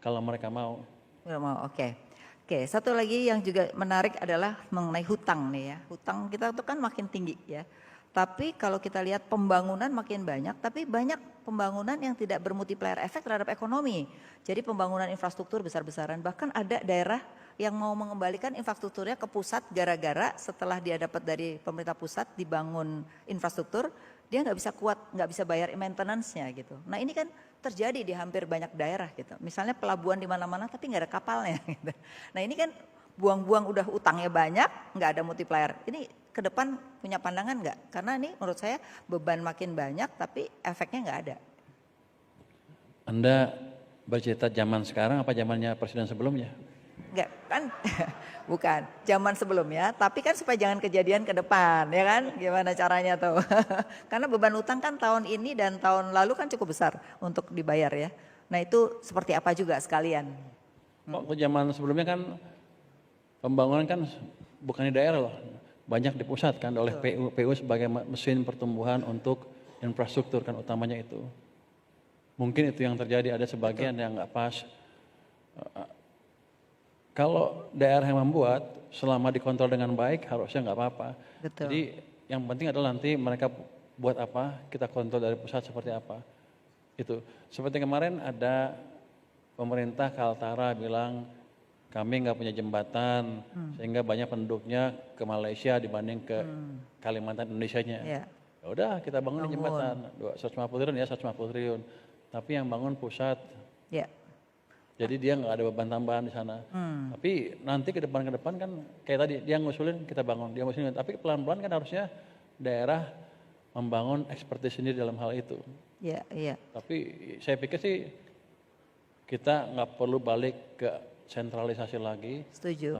kalau mereka mau. Nggak mau, oke. Oke, satu lagi yang juga menarik adalah mengenai hutang nih ya. Hutang kita tuh kan makin tinggi ya. Tapi kalau kita lihat pembangunan makin banyak, tapi banyak pembangunan yang tidak bermultiplier efek terhadap ekonomi. Jadi pembangunan infrastruktur besar-besaran, bahkan ada daerah yang mau mengembalikan infrastrukturnya ke pusat gara-gara setelah dia dapat dari pemerintah pusat dibangun infrastruktur, dia nggak bisa kuat, nggak bisa bayar maintenance-nya gitu. Nah ini kan terjadi di hampir banyak daerah gitu. Misalnya pelabuhan di mana-mana tapi nggak ada kapalnya. Gitu. Nah ini kan buang-buang udah utangnya banyak, nggak ada multiplier. Ini ke depan punya pandangan nggak? Karena ini menurut saya beban makin banyak tapi efeknya nggak ada. Anda bercerita zaman sekarang apa zamannya presiden sebelumnya? Enggak kan, bukan zaman sebelumnya, tapi kan supaya jangan kejadian ke depan, ya kan? Gimana caranya tuh? Karena beban utang kan tahun ini dan tahun lalu kan cukup besar untuk dibayar ya. Nah itu seperti apa juga sekalian? Waktu zaman sebelumnya kan pembangunan kan bukan di daerah loh, banyak di pusat kan oleh PU. PU sebagai mesin pertumbuhan untuk infrastruktur kan utamanya itu. Mungkin itu yang terjadi, ada sebagian yang nggak pas. Kalau daerah yang membuat, selama dikontrol dengan baik harusnya nggak apa-apa. Betul. Jadi yang penting adalah nanti mereka buat apa, kita kontrol dari pusat seperti apa. Itu. Seperti kemarin ada pemerintah Kaltara bilang kami nggak punya jembatan, sehingga banyak penduduknya ke Malaysia dibanding ke Kalimantan Indonesianya. Ya. Ya udah kita bangun jembatan, 150 triliun ya 150 triliun. Tapi yang bangun pusat. Ya. Jadi dia nggak ada beban tambahan di sana. Tapi nanti ke depan kan kayak tadi dia ngusulin kita bangun, dia ngusulin. Tapi pelan-pelan kan harusnya daerah membangun ekspertis sendiri dalam hal itu. Iya, iya. Tapi saya pikir sih kita nggak perlu balik ke sentralisasi lagi. Setuju.